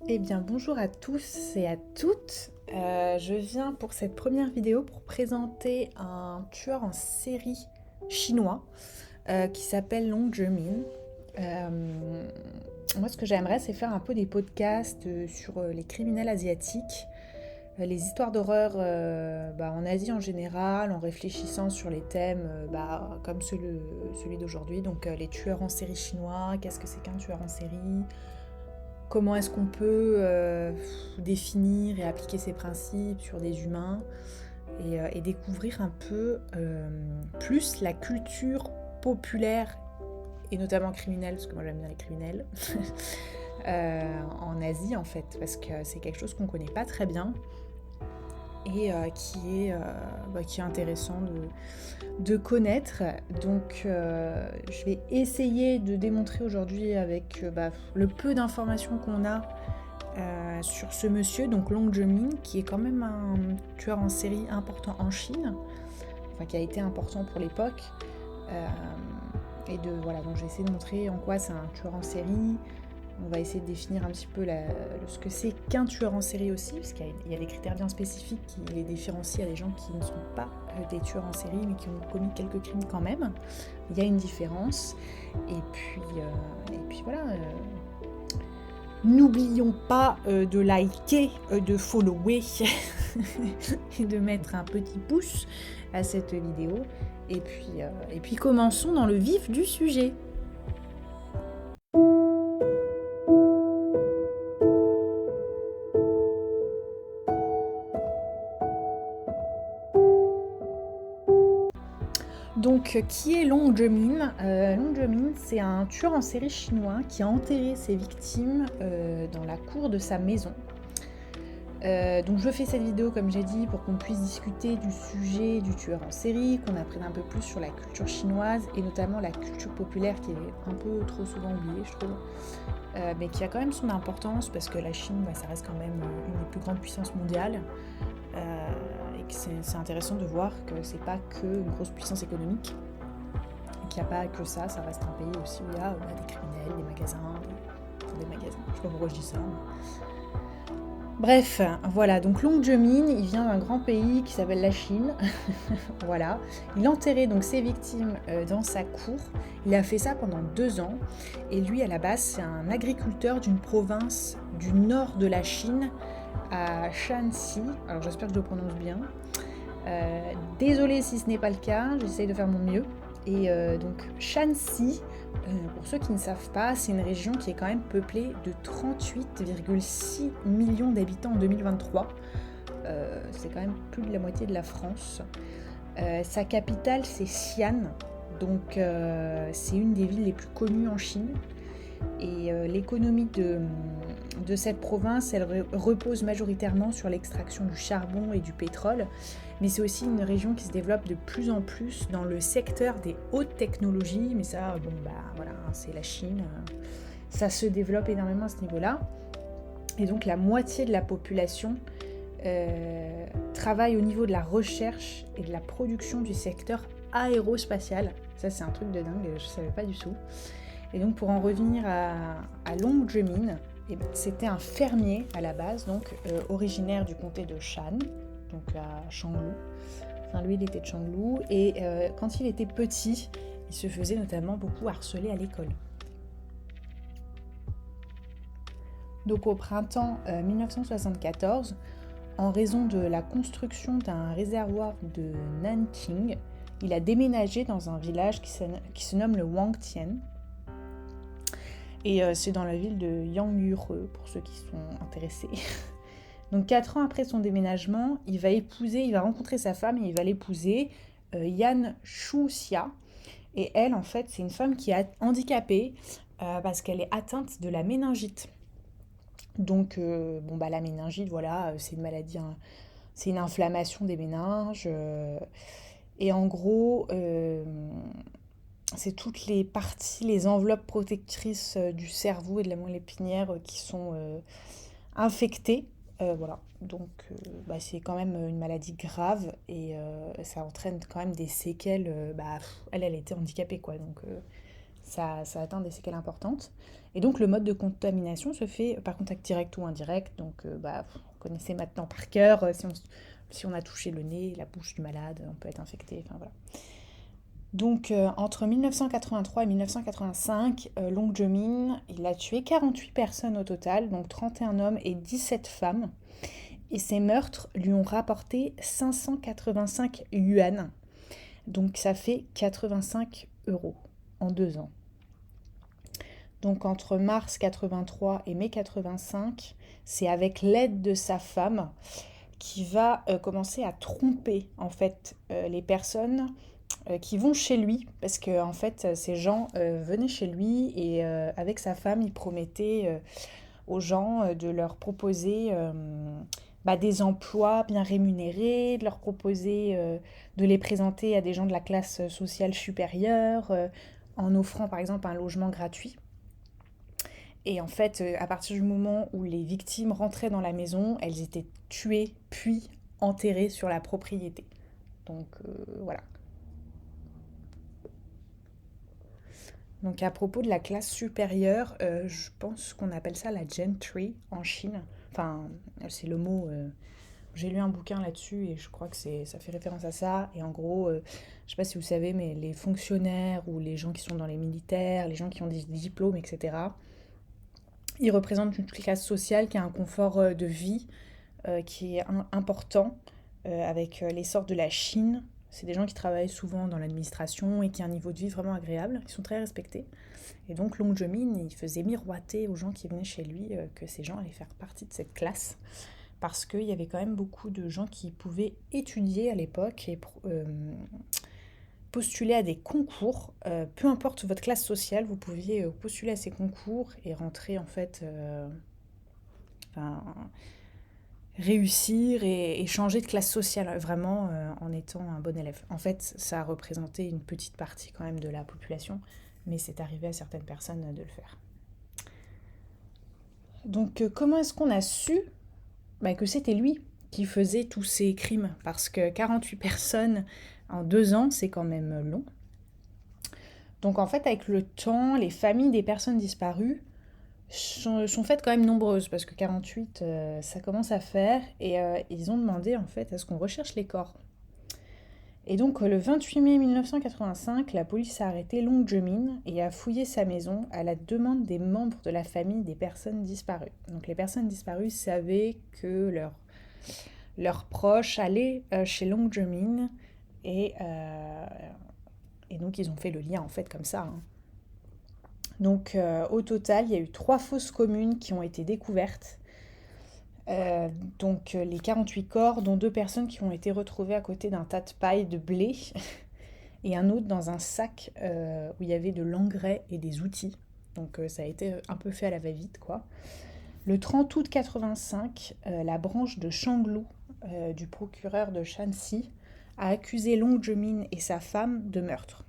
Eh bien, bonjour à tous et à toutes. Je viens pour cette première vidéo pour présenter un tueur en série chinois qui s'appelle Long Zhemin. Moi, ce que j'aimerais, c'est faire un peu des podcasts sur les criminels asiatiques, les histoires d'horreur en Asie en général, en réfléchissant sur les thèmes comme celui d'aujourd'hui, donc les tueurs en série chinois, qu'est-ce que c'est qu'un tueur en série, comment est-ce qu'on peut définir et appliquer ces principes sur des humains et découvrir un peu plus la culture populaire et notamment criminelle, parce que moi j'aime bien les criminels, en Asie en fait, parce que c'est quelque chose qu'on connaît pas très bien et qui est intéressant de connaître. Donc je vais essayer de démontrer aujourd'hui avec le peu d'informations qu'on a sur ce monsieur, donc Long Zhemin, qui est quand même un tueur en série important en Chine, enfin qui a été important pour l'époque. Euh, donc je vais essayer de montrer en quoi c'est un tueur en série. On va essayer de définir un petit peu ce que c'est qu'un tueur en série aussi, parce qu'il y a des critères bien spécifiques qui les différencient à des gens qui ne sont pas des tueurs en série, mais qui ont commis quelques crimes quand même. Il y a une différence. Et puis voilà. N'oublions pas de liker, de follower et de mettre un petit pouce à cette vidéo. Et puis commençons dans le vif du sujet. Donc, qui est Long Zhemin Long Zhemin, c'est un tueur en série chinois qui a enterré ses victimes dans la cour de sa maison. Donc je fais cette vidéo, comme j'ai dit, pour qu'on puisse discuter du sujet du tueur en série, qu'on apprenne un peu plus sur la culture chinoise et notamment la culture populaire qui est un peu trop souvent oubliée, je trouve, mais qui a quand même son importance parce que la Chine, ça reste quand même une des plus grandes puissances mondiales. Et que c'est intéressant de voir que c'est pas que une grosse puissance économique, qu'il n'y a pas que ça, ça reste un pays aussi où il y a des criminels, des magasins, des magasins, je sais pas pourquoi je dis ça. Bref, voilà, donc Long Zhemin, il vient d'un grand pays qui s'appelle la Chine, voilà. Il enterrait donc ses victimes dans sa cour, il a fait ça pendant 2 ans, et lui à la base c'est un agriculteur d'une province du nord de la Chine, à Shanxi, alors j'espère que je le prononce bien. Désolée si ce n'est pas le cas, j'essaye de faire mon mieux. Et donc Shanxi, pour ceux qui ne savent pas, c'est une région qui est quand même peuplée de 38,6 millions d'habitants en 2023. C'est quand même plus de la moitié de la France. Sa capitale c'est Xi'an, donc c'est une des villes les plus connues en Chine. Et l'économie de cette province, elle repose majoritairement sur l'extraction du charbon et du pétrole, mais c'est aussi une région qui se développe de plus en plus dans le secteur des hautes technologies, mais ça, voilà, c'est la Chine, ça se développe énormément à ce niveau-là. Et donc la moitié de la population travaille au niveau de la recherche et de la production du secteur aérospatial. Ça, c'est un truc de dingue, je ne savais pas du tout. Et donc pour en revenir à Long Zhemin, c'était un fermier à la base, donc originaire du comté de Shan, donc à Shanglu. Enfin lui il était de Shanglu, et quand il était petit, il se faisait notamment beaucoup harceler à l'école. Donc au printemps 1974, en raison de la construction d'un réservoir de Nanking, il a déménagé dans un village qui se nomme le Wangtian. Et c'est dans la ville de Yangyure, pour ceux qui sont intéressés. Donc 4 ans après son déménagement, il va rencontrer sa femme et il va l'épouser, Yan Shuxia. Et elle, en fait, c'est une femme qui est handicapée parce qu'elle est atteinte de la méningite. Donc, la méningite, voilà, c'est une maladie, c'est une inflammation des méninges. Et en gros, c'est toutes les parties, les enveloppes protectrices du cerveau et de la moelle épinière qui sont infectées. Voilà. Donc, c'est quand même une maladie grave et ça entraîne quand même des séquelles. Elle était handicapée, quoi. Donc, ça atteint des séquelles importantes. Et donc le mode de contamination se fait par contact direct ou indirect. Donc vous connaissez maintenant par cœur, si on a touché le nez, la bouche du malade, on peut être infecté. Enfin voilà. Donc entre 1983 et 1985, Long Joe-min, il a tué 48 personnes au total, donc 31 hommes et 17 femmes. Et ces meurtres lui ont rapporté 585 yuan. Donc ça fait 85 euros en 2 ans. Donc entre mars 83 et mai 85, c'est avec l'aide de sa femme qui va commencer à tromper en fait les personnes qui vont chez lui, parce que en fait ces gens venaient chez lui et avec sa femme il promettait aux gens de leur proposer des emplois bien rémunérés, de leur proposer de les présenter à des gens de la classe sociale supérieure, en offrant par exemple un logement gratuit. Et en fait, à partir du moment où les victimes rentraient dans la maison, elles étaient tuées puis enterrées sur la propriété. Donc voilà. Donc à propos de la classe supérieure, je pense qu'on appelle ça la gentry en Chine. Enfin, c'est le mot. J'ai lu un bouquin là-dessus et je crois que ça fait référence à ça. Et en gros, je ne sais pas si vous savez, mais les fonctionnaires ou les gens qui sont dans les militaires, les gens qui ont des diplômes, etc., ils représentent une classe sociale qui a un confort de vie qui est important avec l'essor de la Chine. C'est des gens qui travaillent souvent dans l'administration et qui ont un niveau de vie vraiment agréable. Ils sont très respectés. Et donc Long Joe-min, il faisait miroiter aux gens qui venaient chez lui que ces gens allaient faire partie de cette classe. Parce qu'il y avait quand même beaucoup de gens qui pouvaient étudier à l'époque et postuler à des concours. Peu importe votre classe sociale, vous pouviez postuler à ces concours et rentrer en fait... réussir et changer de classe sociale, vraiment en étant un bon élève. En fait, ça a représenté une petite partie quand même de la population, mais c'est arrivé à certaines personnes de le faire. Donc comment est-ce qu'on a su que c'était lui qui faisait tous ces crimes? Parce que 48 personnes en 2 ans, c'est quand même long. Donc en fait, avec le temps, les familles des personnes disparues sont faites quand même nombreuses, parce que 48, ça commence à faire, et ils ont demandé en fait à ce qu'on recherche les corps. Et donc le 28 mai 1985, la police a arrêté Long Joe-min et a fouillé sa maison à la demande des membres de la famille des personnes disparues. Donc les personnes disparues savaient que leurs proches allaient chez Long Joe-min et donc ils ont fait le lien en fait comme ça. Donc au total, il y a eu 3 fosses communes qui ont été découvertes. Donc les 48 corps, dont 2 personnes qui ont été retrouvées à côté d'un tas de paille de blé et un autre dans un sac où il y avait de l'engrais et des outils. Donc ça a été un peu fait à la va-vite, quoi. Le 30 août 85, la branche de Shanglu du procureur de Shanxi a accusé Long Joe-min et sa femme de meurtre.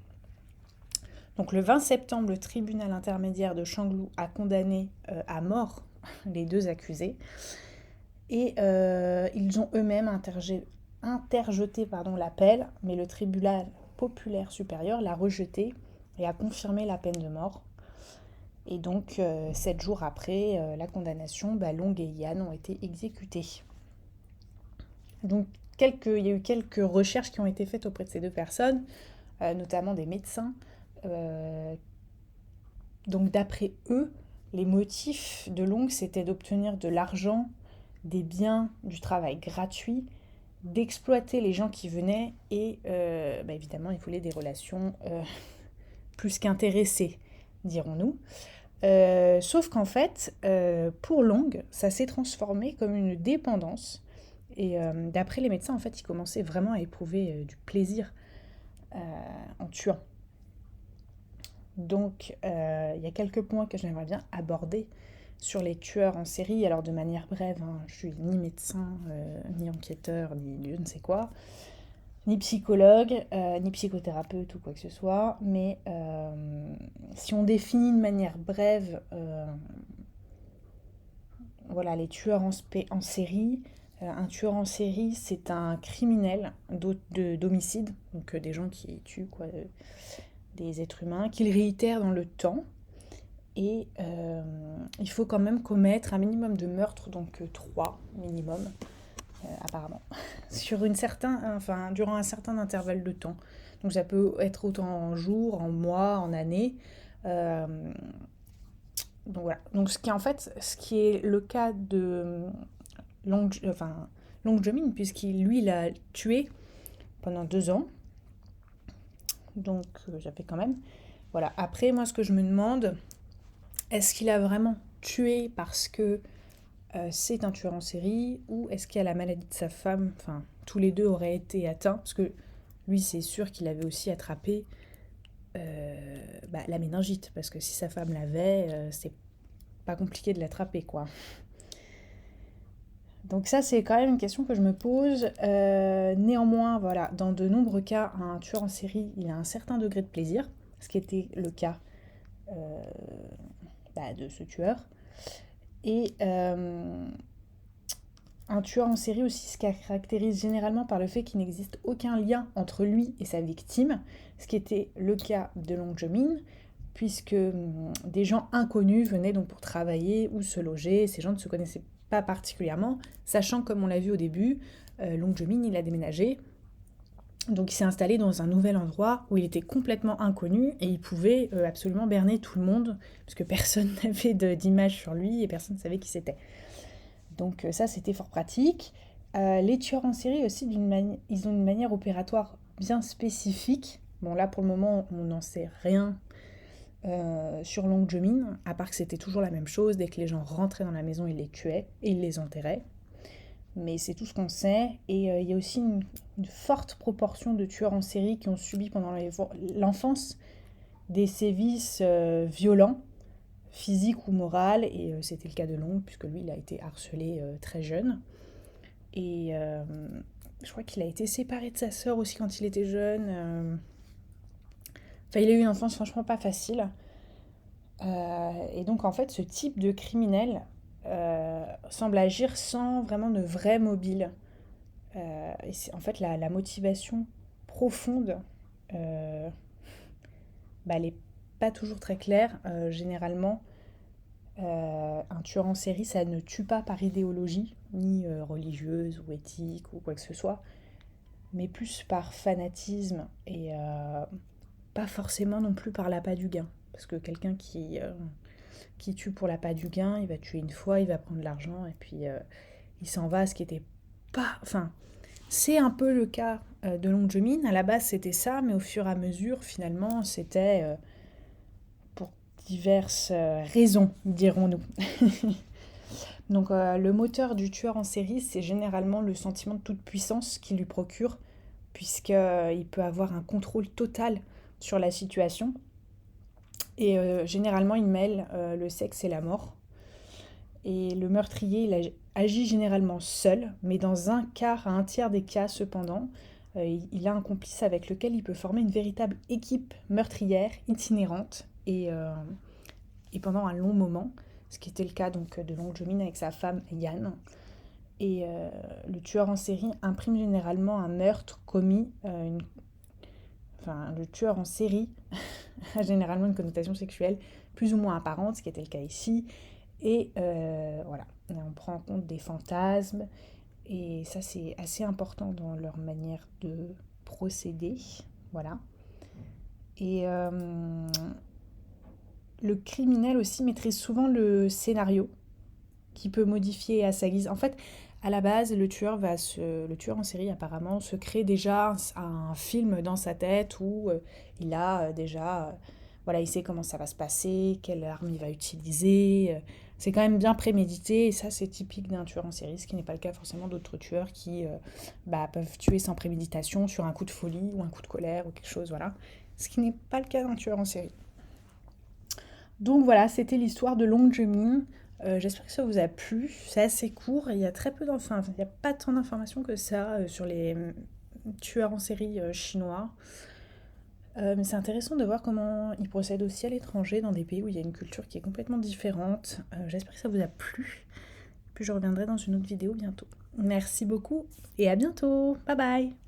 Donc le 20 septembre, le tribunal intermédiaire de Shanglu a condamné à mort les 2 accusés. Et ils ont eux-mêmes interjeté l'appel, mais le tribunal populaire supérieur l'a rejeté et a confirmé la peine de mort. Et donc, 7 jours après la condamnation, Long et Yan ont été exécutés. Donc, il y a eu quelques recherches qui ont été faites auprès de ces 2 personnes, notamment des médecins. Donc, d'après eux, les motifs de Long, c'était d'obtenir de l'argent, des biens, du travail gratuit, d'exploiter les gens qui venaient et évidemment il voulait des relations plus qu'intéressées, dirons-nous. Sauf qu'en fait, pour Long, ça s'est transformé comme une dépendance et d'après les médecins, en fait, il commençait vraiment à éprouver du plaisir en tuant. Donc il y a quelques points que j'aimerais bien aborder sur les tueurs en série, alors de manière brève, je suis ni médecin, ni enquêteur, ni je ne sais quoi, ni psychologue, ni psychothérapeute ou quoi que ce soit, mais si on définit de manière brève, les tueurs en série, un tueur en série, c'est un criminel d'homicide, donc des gens qui tuent, des êtres humains, qu'il réitère dans le temps. Et il faut quand même commettre un minimum de meurtres, donc 3 minimum, apparemment, durant un certain intervalle de temps. Donc ça peut être autant en jours, en mois, en années. Euh, donc voilà. Donc ce qui est le cas de Long Jae-min, puisqu'il il a tué pendant 2 ans. Donc ça fait quand même. Voilà. Après, moi, ce que je me demande, est-ce qu'il a vraiment tué parce que c'est un tueur en série, ou est-ce qu'il y a la maladie de sa femme, enfin, tous les deux auraient été atteints, parce que lui, c'est sûr qu'il avait aussi attrapé la méningite, parce que si sa femme l'avait, c'est pas compliqué de l'attraper, quoi. Donc ça, c'est quand même une question que je me pose. Néanmoins, voilà, dans de nombreux cas, un tueur en série, il a un certain degré de plaisir, ce qui était le cas de ce tueur. Et un tueur en série aussi se caractérise généralement par le fait qu'il n'existe aucun lien entre lui et sa victime, ce qui était le cas de Long Jae-min, puisque des gens inconnus venaient donc pour travailler ou se loger. Ces gens ne se connaissaient pas particulièrement, sachant, comme on l'a vu au début, Long Jae-min, il a déménagé. Donc il s'est installé dans un nouvel endroit où il était complètement inconnu et il pouvait absolument berner tout le monde, puisque personne n'avait d'image sur lui et personne ne savait qui c'était. Donc ça, c'était fort pratique. Les tueurs en série aussi, ils ont une manière opératoire bien spécifique. Bon, là, pour le moment, on n'en sait rien sur Long Jae-min, à part que c'était toujours la même chose. Dès que les gens rentraient dans la maison, ils les tuaient et ils les enterraient. Mais c'est tout ce qu'on sait. Et il y a aussi une forte proportion de tueurs en série qui ont subi pendant l'enfance des sévices violents, physique ou morale, et c'était le cas de Long, puisque lui, il a été harcelé très jeune. Et je crois qu'il a été séparé de sa sœur aussi quand il était jeune. Enfin, il a eu une enfance franchement pas facile. Et donc, en fait, ce type de criminel semble agir sans vraiment de vrai mobile. Et c'est, en fait, la motivation profonde, elle n'est pas toujours très claire. Généralement, un tueur en série, ça ne tue pas par idéologie, ni religieuse ou éthique ou quoi que ce soit, mais plus par fanatisme et pas forcément non plus par l'appât du gain. Parce que quelqu'un qui tue pour l'appât du gain, il va tuer une fois, il va prendre de l'argent et puis il s'en va, ce qui était pas... Enfin, c'est un peu le cas de Long Jae-min. À la base, c'était ça, mais au fur et à mesure, finalement, c'était... pour diverses raisons, dirons-nous. Donc le moteur du tueur en série, c'est généralement le sentiment de toute puissance qu'il lui procure, puisqu'il peut avoir un contrôle total sur la situation. Et généralement, il mêle le sexe et la mort. Et le meurtrier, il agit généralement seul, mais dans un quart à un tiers des cas, cependant, il a un complice avec lequel il peut former une véritable équipe meurtrière itinérante et pendant un long moment, ce qui était le cas donc de Long Jae-min avec sa femme Yan. Et le tueur en série imprime généralement un meurtre commis, le tueur en série a généralement une connotation sexuelle plus ou moins apparente, ce qui était le cas ici. Et voilà, on prend en compte des fantasmes, et ça c'est assez important dans leur manière de procéder. Voilà. Et le criminel aussi maîtrise souvent le scénario, qui peut modifier à sa guise. En fait, à la base, le tueur en série apparemment se crée déjà un film dans sa tête où il a déjà, voilà, il sait comment ça va se passer, quelle arme il va utiliser. C'est quand même bien prémédité, et ça c'est typique d'un tueur en série, ce qui n'est pas le cas forcément d'autres tueurs qui peuvent tuer sans préméditation sur un coup de folie ou un coup de colère ou quelque chose, voilà. Ce qui n'est pas le cas d'un tueur en série. Donc voilà, c'était l'histoire de Long Jae-min. J'espère que ça vous a plu. C'est assez court et il y a très peu d'informations. Il n'y a pas tant d'informations que ça sur les tueurs en série chinois. Mais c'est intéressant de voir comment ils procèdent aussi à l'étranger, dans des pays où il y a une culture qui est complètement différente. J'espère que ça vous a plu. Puis je reviendrai dans une autre vidéo bientôt. Merci beaucoup et à bientôt. Bye bye.